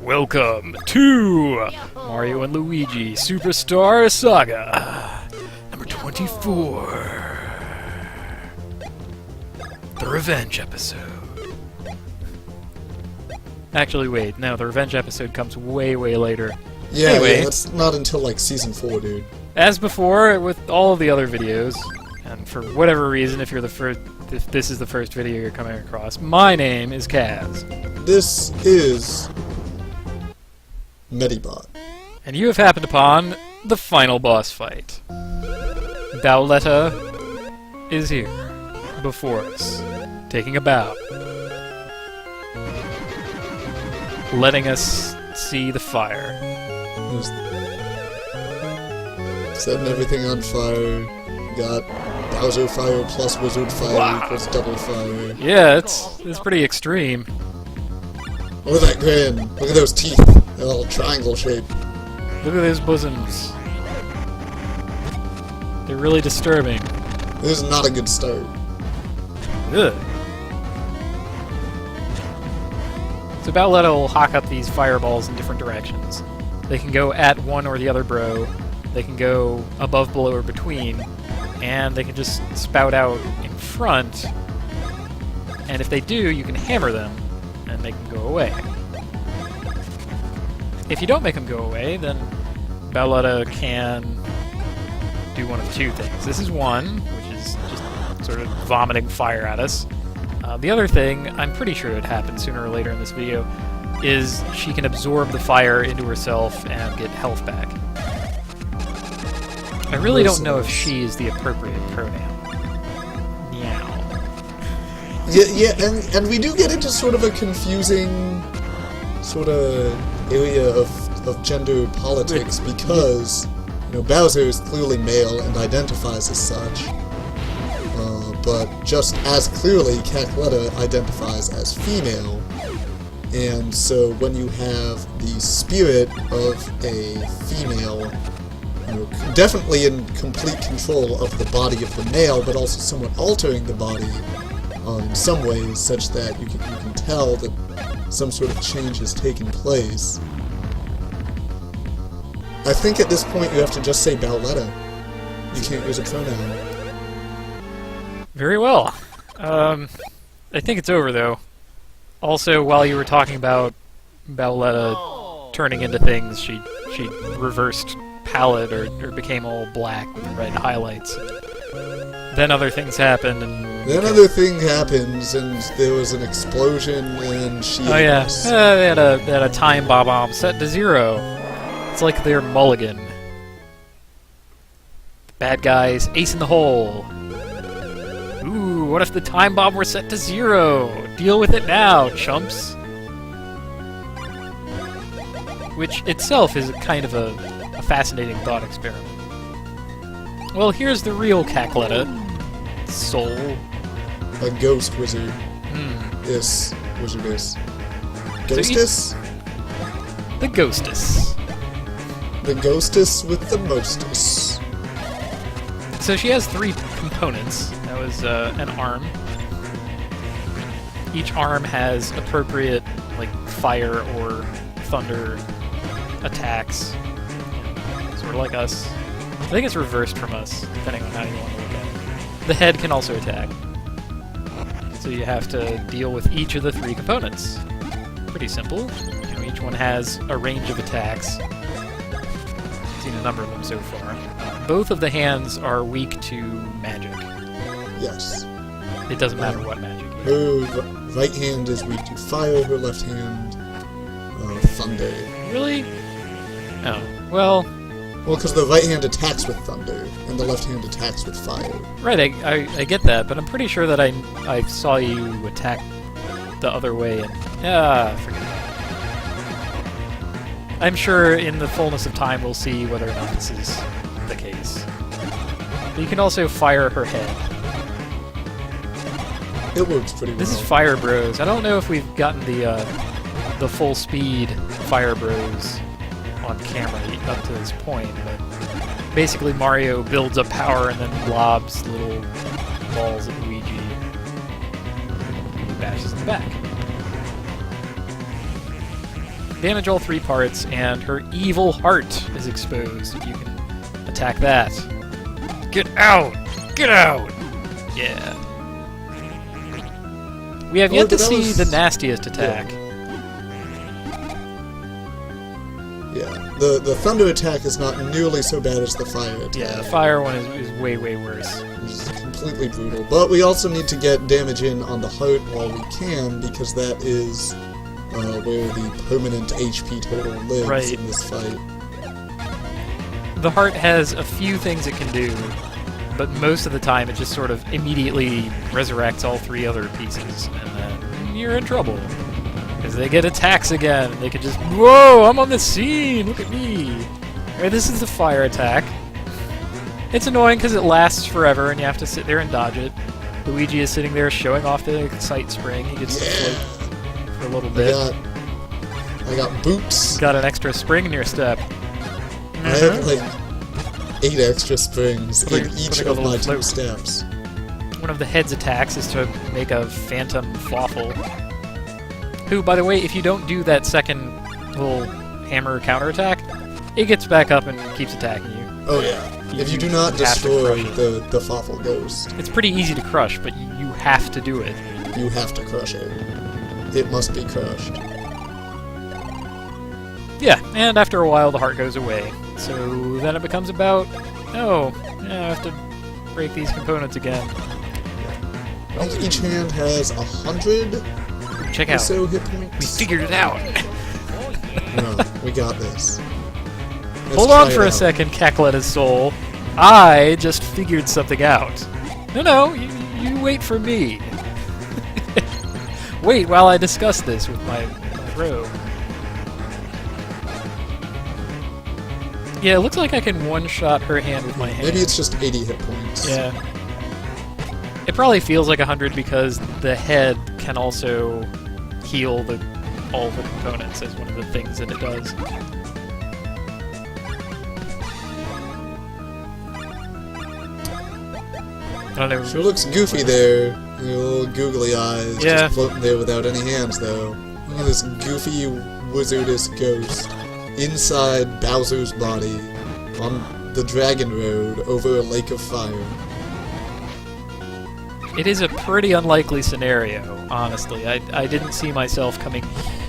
Welcome to Mario and Luigi Superstar Saga, number 24. The Revenge episode. Actually, wait, no, the Revenge episode comes way, way later. Yeah, anyway, yeah, that's not until like season 4, dude. As before, with all of the other videos, and for whatever reason, if this is the first video you're coming across, my name is Kaz. This is Medibot. And you have happened upon the final boss fight. Bowletta is here, before us, taking a bow. Letting us see the fire. Setting everything on fire. Got Bowser fire plus Wizard fire equals double fire. Yeah, it's pretty extreme. Look at that grin. Look at those teeth. They're all triangle shaped. Look at those bosoms. They're really disturbing. This is not a good start. Ugh. So Bowletta will hawk up these fireballs in different directions. They can go at one or the other bro, they can go above, below, or between, and they can just spout out in front, and if they do, you can hammer them and make them go away. If you don't make them go away, then Bowletta can do one of two things. This is one, which is just sort of vomiting fire at us. The other thing, I'm pretty sure it happens sooner or later in this video, is she can absorb the fire into herself and get health back. I really don't know if she is the appropriate pronoun. Meow. Yeah, and we do get into sort of a confusing sort of area of gender politics because, you know, Bowser is clearly male and identifies as such. But just as clearly, Cackletta identifies as female, and so when you have the spirit of a female, you know, definitely in complete control of the body of the male, but also somewhat altering the body in some ways, such that you can tell that some sort of change has taken place. I think at this point you have to just say Bowletta. You can't use a pronoun. Very well. I think it's over, though. Also, while you were talking about Bowletta turning into things, she reversed palette or became all black with red highlights. Then other things happened, and then other thing happens, and there was an explosion, and she. Oh yeah, they had a time bomb set to 0. It's like they're mulligan. The bad guys ace in the hole. Ooh, what if the time bomb were set to 0? Deal with it now, chumps. Which itself is kind of a fascinating thought experiment. Well, here's the real Cackletta. Soul. A ghost wizard. This wizardess. Ghostess? The ghostess. The ghostess with the mostess. So she has 3 components. That was an arm. Each arm has appropriate, like, fire or thunder attacks. Sort of like us. I think it's reversed from us, depending on how you want to look at it. The head can also attack. So you have to deal with each of the 3 components. Pretty simple. You know, each one has a range of attacks. I've seen a number of them so far. Both of the hands are weak to magic. Yes. It doesn't matter what magic. Her right hand is weak to fire, her left hand, thunder. Really? Oh. Well, because the right hand attacks with thunder, and the left hand attacks with fire. Right, I get that, but I'm pretty sure that I saw you attack the other way, and... forget it. I'm sure in the fullness of time we'll see whether or not this is the case. But you can also fire her head. It works pretty well. This is Fire Bros. I don't know if we've gotten the full speed Fire Bros on camera up to this point, but basically Mario builds up power and then lobs little balls at Luigi. He bashes in the back. damage all 3 parts, and her evil heart is exposed. You can attack that. Get out! Get out! Yeah. We have yet to see the nastiest attack. Yeah, the thunder attack is not nearly so bad as the fire attack. Yeah, the fire one is way, way worse. It's completely brutal. But we also need to get damage in on the heart while we can, because that is where the permanent HP total lives in this fight. The heart has a few things it can do, but most of the time it just sort of immediately resurrects all 3 other pieces, and then you're in trouble. Because they get attacks again. They could just, whoa, I'm on the scene, look at me. Alright, this is the fire attack. It's annoying because it lasts forever and you have to sit there and dodge it. Luigi is sitting there showing off the sight spring. He gets to float for a little bit. I got boots. Got an extra spring in your step. I have like 8 extra springs in each of my 2 steps. One of the head's attacks is to make a phantom Fawful. Who, by the way, if you don't do that second little hammer counterattack, it gets back up and keeps attacking you. Oh yeah. If you do not destroy the Fawful Ghost. It's pretty easy to crush, but you have to do it. You have to crush it. It must be crushed. Yeah, and after a while the heart goes away. So then it becomes about, oh, yeah, I have to break these components again. I think each hand has 100 Check or out. so hit points. We figured it out. No, we got this. Hold on for a second, Keckleta's soul. I just figured something out. No, you wait for me. Wait while I discuss this with my rogue. Yeah, it looks like I can one-shot her hand with my hand. Maybe it's just 80 hit points. Yeah. It probably feels like 100 because the head can also heal all the components as one of the things that it does. I don't know. Sure looks goofy there. Your little googly eyes just floating there without any hands, though. Look at this goofy wizardess ghost inside Bowser's body on the Dragon Road over a lake of fire. It is a pretty unlikely scenario, honestly. I didn't see myself coming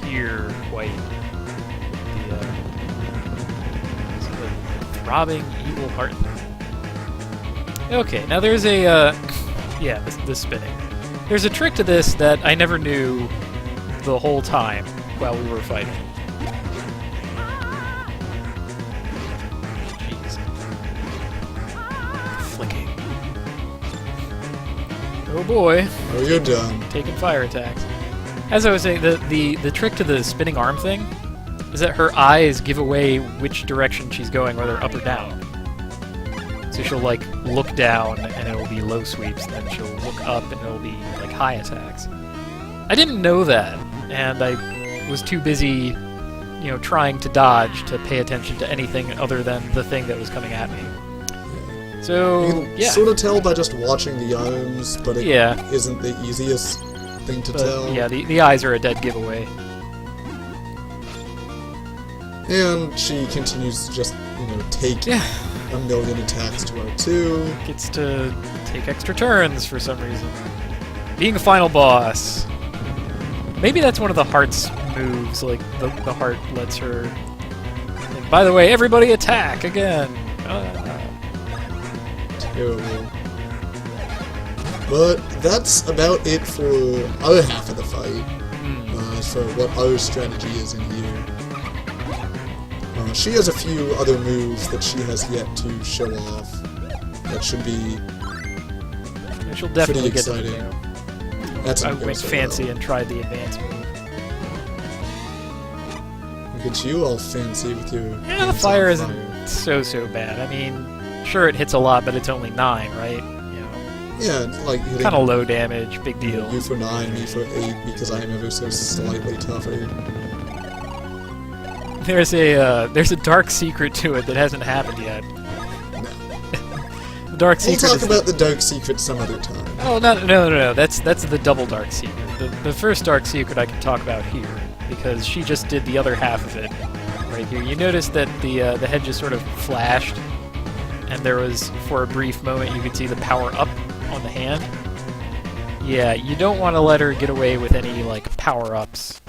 here quite. The throbbing evil heart thing. Okay, now there's a, yeah, the spinning. There's a trick to this that I never knew the whole time while we were fighting. Jeez. Flicking. Oh boy. Oh, you're done. Taking fire attacks. As I was saying, the trick to the spinning arm thing is that her eyes give away which direction she's going, whether up or down. So she'll, like, look down, and it'll be low sweeps, and then she'll look up, and it'll be, like, high attacks. I didn't know that, and I was too busy, you know, trying to dodge to pay attention to anything other than the thing that was coming at me. So, you can sort of tell by just watching the arms, but it isn't the easiest thing to tell. Yeah, the eyes are a dead giveaway. And she continues to just, you know, take a million attacks to R2. Gets to take extra turns for some reason. Being a final boss. Maybe that's one of the heart's moves, like the heart lets her... Like, by the way, everybody attack again! Terrible. But that's about it for our half of the fight. For what our strategy is in here. She has a few other moves that she has yet to show off. That should be she'll definitely pretty get exciting. That's I went fancy and tried the advanced move. Look at you all fancy with your... Yeah, the fire isn't so bad. I mean, sure it hits a lot, but it's only 9, right? You know, yeah, it's like hitting... Kind of low damage, big deal. You for 9, me for 8, because I am ever so slightly tougher. There's a dark secret to it that hasn't happened yet. No. The dark secret. We'll talk about the dark secret some other time. Oh no! That's the double dark secret. The first dark secret I can talk about here. because she just did the other half of it right here. You notice that the head just sort of flashed, and there was, for a brief moment, you could see the power up on the hand. Yeah, you don't want to let her get away with any, like, power-ups.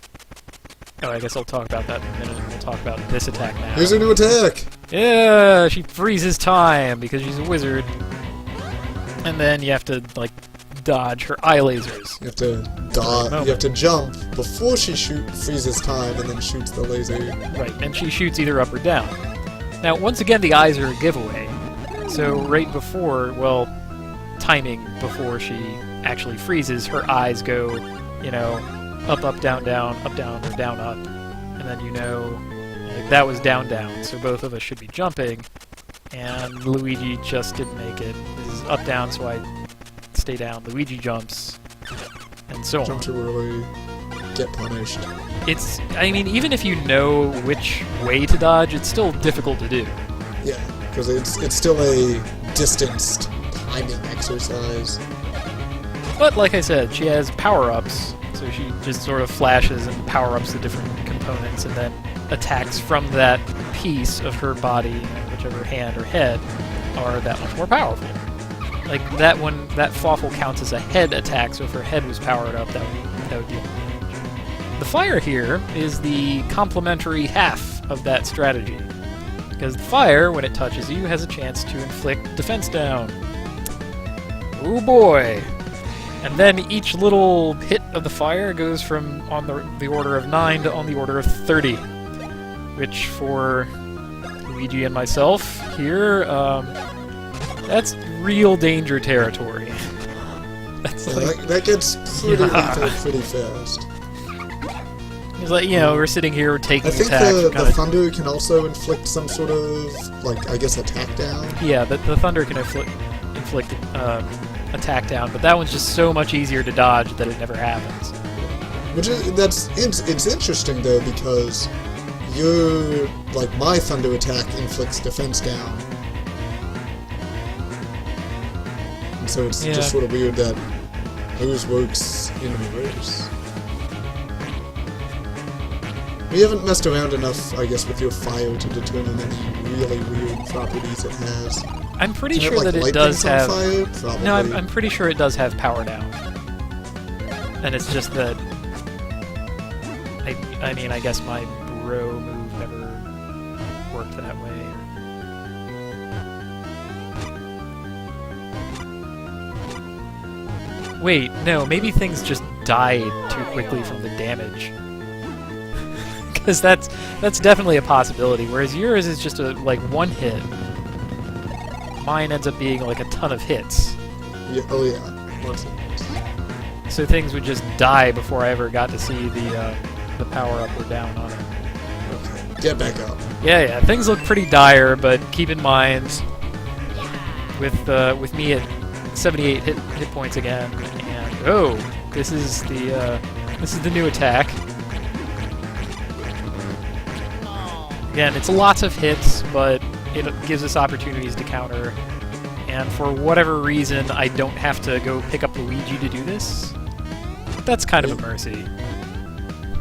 Oh, I guess I'll talk about that in a minute, and we'll talk about this attack now. Here's a new attack! Yeah, she freezes time because she's a wizard. And then you have to, like, dodge her eye lasers. You have to you have to jump before she freezes time and then shoots the laser. Right, and she shoots either up or down. Now, once again, the eyes are a giveaway. So right before, well, timing before she actually freezes, her eyes go, you know, up, up, down, down, up, down, or down, up. And then you know, like, that was down, down. So both of us should be jumping. And Luigi just didn't make it. This is up, down, so I stay down. Luigi jumps, and so on. Jump too early, get punished. It's, I mean, even if you know which way to dodge, it's still difficult to do. Yeah, because it's still a distanced timing exercise. But like I said, she has power-ups, so she just sort of flashes and power-ups the different components, and then attacks from that piece of her body, you know, whichever hand or head, are that much more powerful. Like, that one, that Fawful counts as a head attack, so if her head was powered up, that would be damage. The fire here is the complementary half of that strategy. Because the fire, when it touches you, has a chance to inflict defense down. Oh boy! And then each little hit of the fire goes from on the order of 9 to on the order of 30. Which, for Luigi and myself here, that's real danger territory. That's like, that gets pretty lethal pretty fast. It's like, you know, we're sitting here, we're taking attacks. I think the thunder can also inflict some sort of, like, I guess, attack down. Yeah, the thunder can inflict attack down, but that one's just so much easier to dodge that it never happens. Which is, it's interesting though, because my thunder attack inflicts defense down. And so it's just sort of weird that hers works in reverse. We haven't messed around enough, I guess, with your fire to determine any really weird properties it has. I'm pretty sure that it does have... Fire? Probably. No, I'm pretty sure it does have power down. And it's just that... I mean, I guess my bro move never worked that way. Wait, no, maybe things just died too quickly from the damage. Because that's definitely a possibility, whereas yours is just like one hit. Mine ends up being like a ton of hits. Yeah, oh yeah, lots of hits. So things would just die before I ever got to see the power up or down on it. Okay, get back up. Yeah, things look pretty dire, but keep in mind, with me at 78 hit points again, and oh, this is the new attack. Again, it's lots of hits, but it gives us opportunities to counter. And for whatever reason, I don't have to go pick up Luigi to do this. That's kind of a mercy.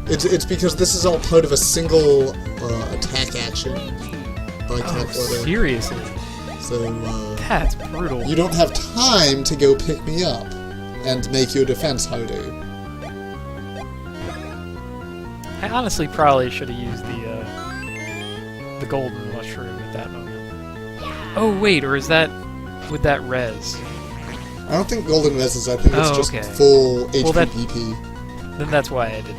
It's because this is all part of a single attack action by Oh, seriously? So, That's brutal. you don't have time to go pick me up and make your defense harder. I honestly probably should have used the golden mushroom at that moment. Oh wait, or is that with that res? I don't think golden reses, I think it's just full HP BP. Then that's why I did.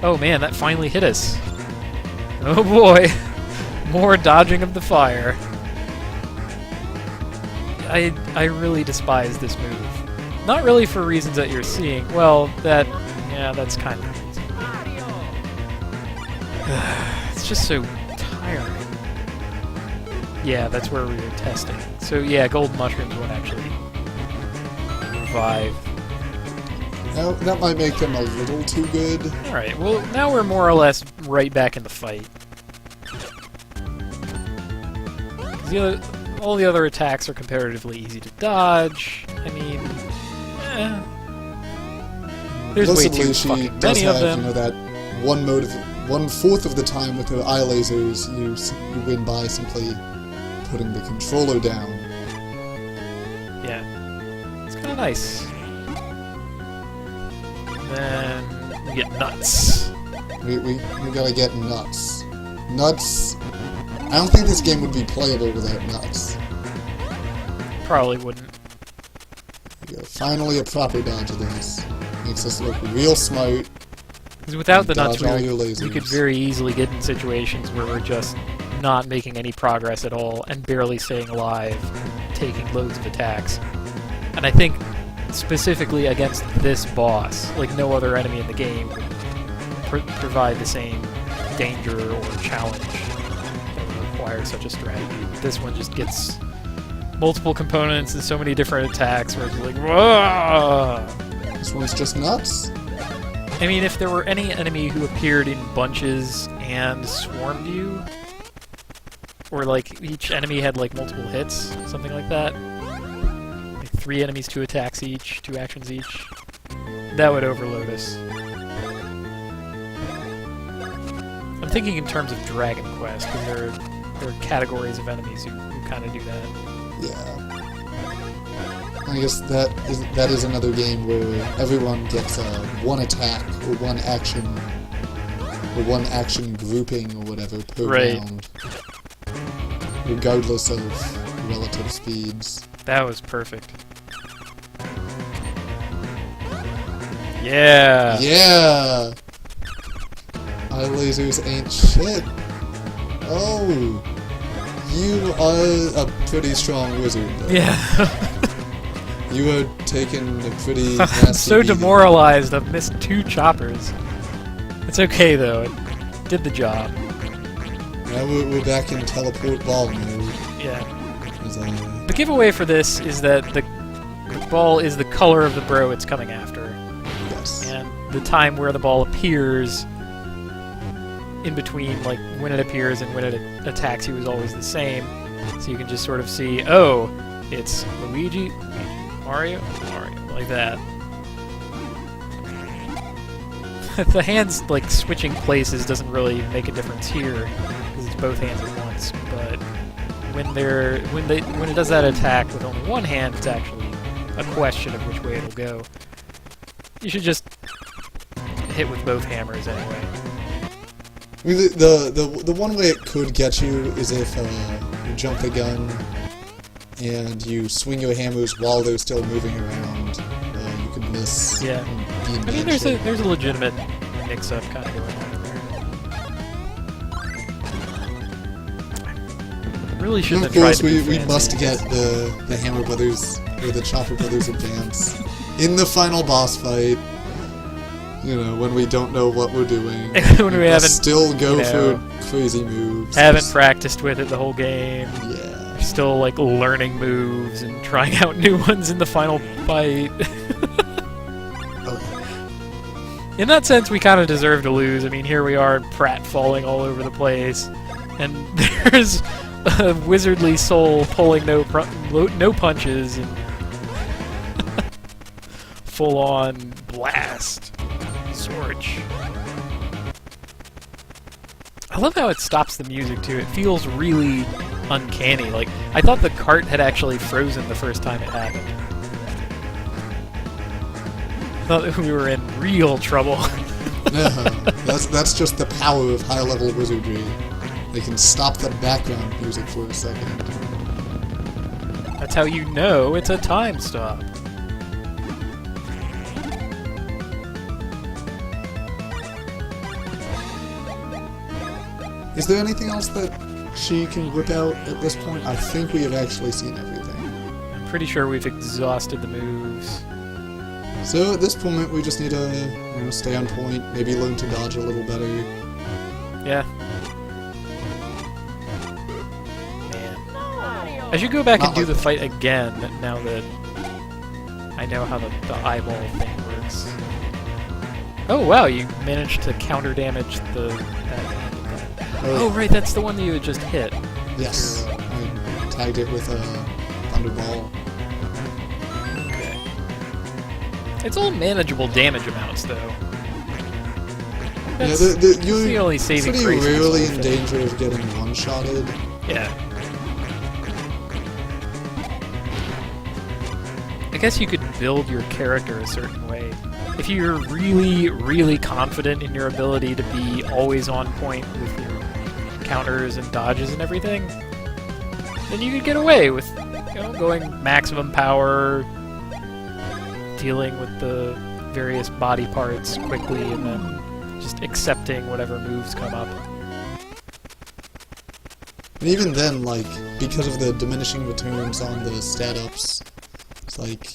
Oh man, that finally hit us. Oh boy, more dodging of the fire. I really despise this move. Not really for reasons that you're seeing. Well, that's kind of the reason. It's just so tiring. Yeah, that's where we were testing. So yeah, golden mushrooms won't actually revive. Now, that might make them a little too good. Alright, well, now we're more or less right back in the fight. All the other attacks are comparatively easy to dodge. I mean, There's way Possibly too she fucking does many have, of them. you know, that one-fourth of the time with her eye lasers, you win by simply putting the controller down. Yeah. It's kind of nice. Then we get nuts. We gotta get nuts. Nuts. I don't think this game would be playable without nuts. Probably wouldn't. There you go. Finally a proper dodge of this. Makes us look real smart. Because without the nuts, Dodge all your lasers. we could very easily get in situations where we're just not making any progress at all and barely staying alive, taking loads of attacks. And I think specifically against this boss, like no other enemy in the game would provide the same danger or challenge that would require such a strategy. This one just gets multiple components and so many different attacks where it's like, whoa! This one's just nuts. I mean, if there were any enemy who appeared in bunches and swarmed you, or like each enemy had like multiple hits, something like that, like 3 enemies, 2 attacks each, 2 actions each, that would overload us. I'm thinking in terms of Dragon Quest, because there are categories of enemies who kind of do that. Yeah. I guess that is another game where everyone gets one attack or one action grouping or whatever per round, regardless of relative speeds. That was perfect. Yeah. Yeah. Eye lasers ain't shit. Oh, you are a pretty strong wizard, though. Yeah. You are taking a pretty I'm nasty so beating. demoralized. I've missed 2 choppers. It's okay though. It did the job. Now we're back in teleport ball mode. Yeah. As The giveaway for this is that the ball is the color of the bro it's coming after, yes. and the time where the ball appears in between, like when it appears and when it attacks you, is always the same. So you can just sort of see, oh, it's Luigi, Mario, like that. The hands, like, switching places doesn't really make a difference here, because it's both hands at once, but when it does that attack with only one hand, it's actually a question of which way it'll go. You should just hit with both hammers anyway. I mean, the one way it could get you is if you jump the gun and you swing your hammers while they're still moving around. You could miss. Yeah. And be I mean, there's a legitimate mix-up kind of going on there. Really shouldn't And have of tried course, to be we fancy. must get the Hammer Brothers or the Chopper Brothers advance in the final boss fight. You know, when we don't know what we're doing, When we must haven't, still go you know, for crazy moves. haven't practiced with it the whole game. Yeah. Still, like, learning moves and trying out new ones in the final fight. Oh. In that sense, we kind of deserve to lose. I mean, here we are, Pratt falling all over the place, and there's a wizardly soul pulling no punches and full-on blast. Sorge. I love how it stops the music too. It feels really uncanny. Like, I thought the cart had actually frozen the first time it happened. I thought that we were in real trouble. No, that's just the power of high-level wizardry. They can stop the background music for a second. That's how you know it's a time stop. Is there anything else that she can whip out at this point? I think we have actually seen everything. I'm pretty sure we've exhausted the moves. So at this point, we just need to stay on point, maybe learn to dodge a little better. Yeah. Man. I should go back and do the fight again now that I know how the eyeball thing works. Oh wow, you managed to counter damage that. Oh right, that's the one that you had just hit. Yes, I tagged it with a Thunderball. Okay. It's all manageable damage amounts, though. Yeah, That's you're the only saving pretty grace of this rarely whole in thing. danger of getting one-shotted. Yeah. I guess you could build your character a certain way. If you're really, really confident in your ability to be always on point with your counters and dodges and everything, then you could get away with, going maximum power, dealing with the various body parts quickly, and then just accepting whatever moves come up. And even then, like, because of the diminishing returns on the stat-ups, it's like...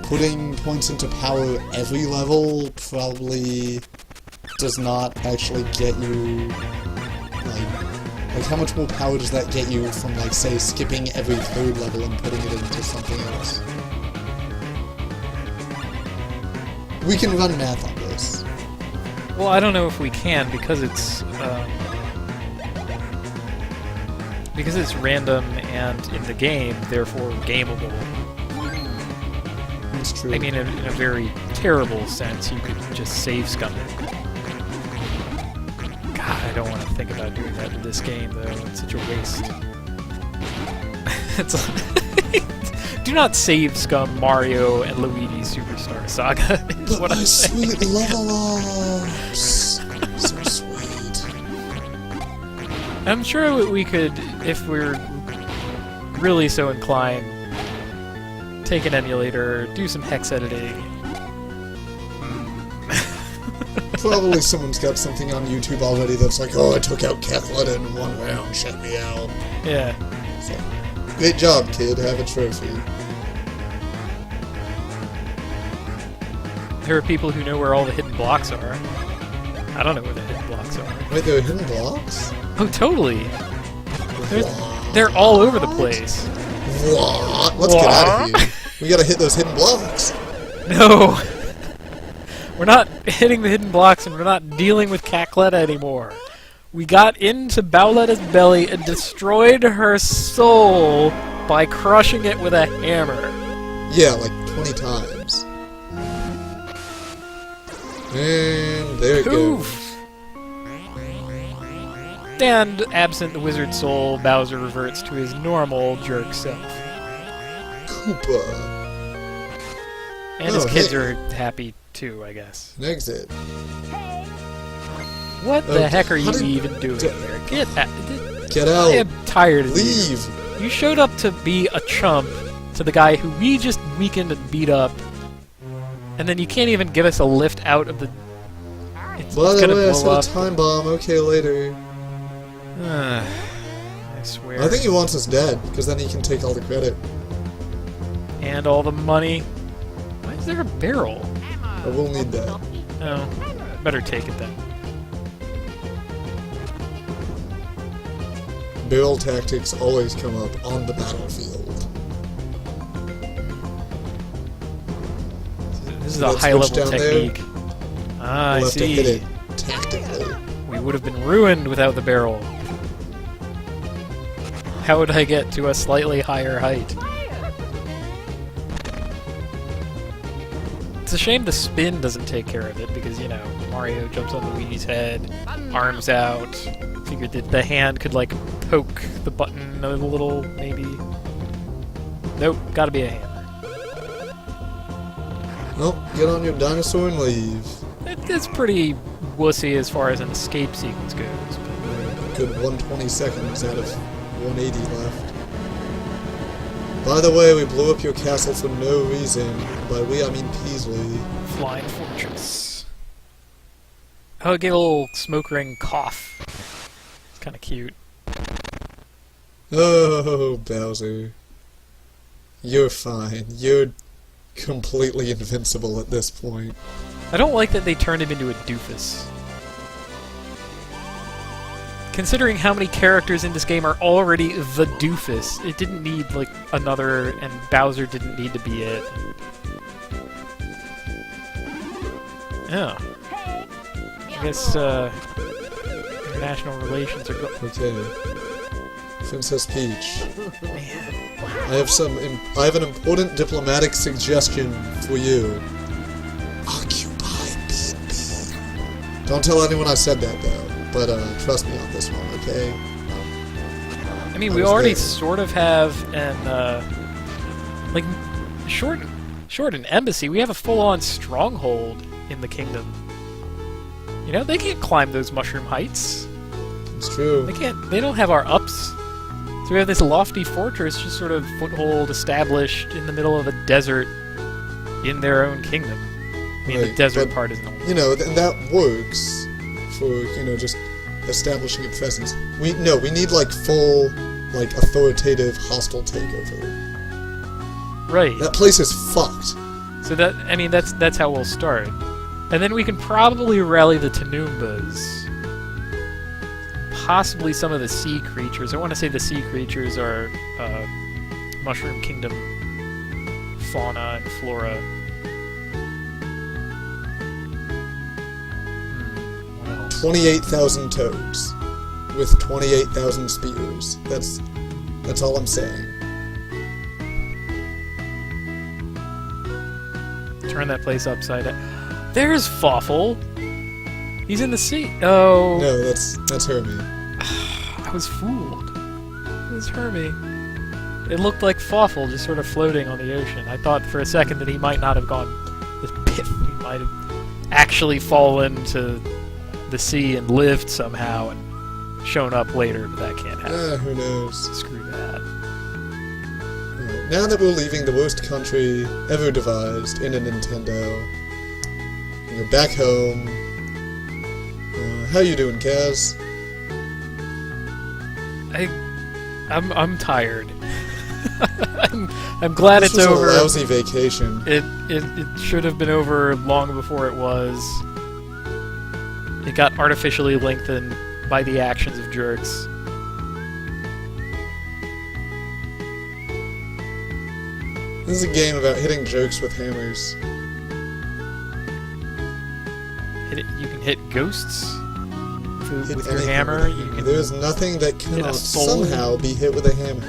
putting points into power every level probably does not actually get you, like how much more power does that get you from, like, say, skipping every third level and putting it into something else? We can run math on this. Well, I don't know if we can, because it's random and in the game, therefore gameable. That's true. I mean, in a very terrible sense, you could just save scum it. God, I don't want to think about doing that in this game, though. It's such a waste. It's like, do not save scum Mario and Luigi Superstar Saga, is what I'm saying. Sweet level ups! So sweet. I'm sure we could, if we're really so inclined, take an emulator, do some hex editing. Probably someone's got something on YouTube already that's like, oh, I took out Kathleen in one round, check me out. Yeah. So, great job, kid, have a trophy. There are people who know where all the hidden blocks are. I don't know where the hidden blocks are. Wait, there are hidden blocks? Oh, totally! They're all over the place. What? Let's get out of here. We gotta hit those hidden blocks. No! We're not hitting the hidden blocks and we're not dealing with Cacletta anymore. We got into Bowletta's belly and destroyed her soul by crushing it with a hammer. Yeah, like 20 times. And there it goes. Oof! And absent the wizard soul, Bowser reverts to his normal jerk self. Koopa. And his kids are happy too, I guess. An exit. What the heck are you how did- even doing there? Get out. Get I out. am tired of you. Leave. You showed up to be a chump to the guy who we just weakened and beat up, and then you can't even give us a lift out of the... It's By the gonna way, I blow set up. a time bomb. Okay, later. I swear. I think he wants us dead, because then he can take all the credit. And all the money. Why is there a barrel? But we'll need that. Oh, better take it then. Barrel tactics always come up on the battlefield. This is See a that high-level switch down there? technique. Ah, I We'll have to hit see. it tactically. We would have been ruined without the barrel. How would I get to a slightly higher height? It's a shame the spin doesn't take care of it, because, Mario jumps on Luigi's head, arms out. Figured that the hand could, like, poke the button a little, maybe. Nope, gotta be a hammer. Well, get on your dinosaur and leave. It's pretty wussy as far as an escape sequence goes, but... Good 120 seconds out of 180 left. By the way, we blew up your castle for no reason. By we, I mean Peasley. Flying Fortress. Oh, it gave a little smoke ring cough. It's kind of cute. Oh, Bowser. You're fine. You're completely invincible at this point. I don't like that they turned him into a doofus. Considering how many characters in this game are already the doofus, it didn't need, like, another, and Bowser didn't need to be it. Yeah. I guess, international relations are good. Okay. Princess Peach. Man. I have an important diplomatic suggestion for you. Occupy BB. Don't tell anyone I said that though. But trust me on this one, okay? I mean, we already sort of have an like short an embassy. We have a full-on stronghold in the kingdom. You know, they can't climb those mushroom heights. It's true. They can't. They don't have our ups. So we have this lofty fortress, just sort of foothold established in the middle of a desert in their own kingdom. I mean, the desert part isn't. You know, that works for, you know, just establishing a presence. We need like full, like authoritative hostile takeover. Right. That place is fucked. So that's how we'll start, and then we can probably rally the Tanoombas. Possibly some of the sea creatures. I want to say the sea creatures are Mushroom Kingdom fauna and flora. What else? 28,000 toads with 28,000 spears. That's all I'm saying. Turn that place upside down. There's Fawful. He's in the sea. Oh. No, that's Hermie. I was fooled. It was Hermie. It looked like Fawful just sort of floating on the ocean. I thought for a second that he might not have gone this piff. He might have actually fallen to the sea and lived somehow and shown up later, but that can't happen. Who knows? Screw that. Now that we're leaving the worst country ever devised in a Nintendo, you're back home. How you doing, Kaz? I'm tired. I'm glad it's over. This was a lousy vacation. It should have been over long before it was. It got artificially lengthened by the actions of jerks. This is a game about hitting jerks with hammers. You can hit ghosts with your anything hammer. with a hammer. There's nothing that cannot somehow be hit with a hammer.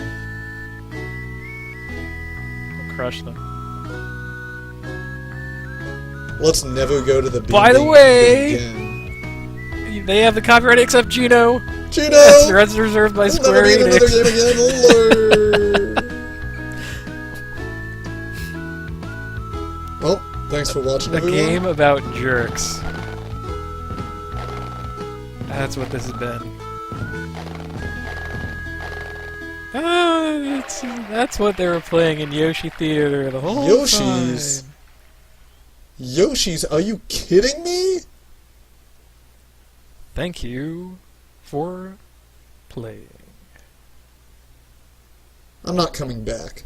Crush them. Let's never go to the beginning. By the way, again. they have the copyright except Gino. Gino! That's reserved by Square Enix. Never be in another game again. Well, thanks for watching, everyone. A game about jerks. That's what this has been. That's what they were playing in Yoshi Theater the whole Yoshi's? time. Yoshi's? Are you kidding me? Thank you for playing. I'm not coming back.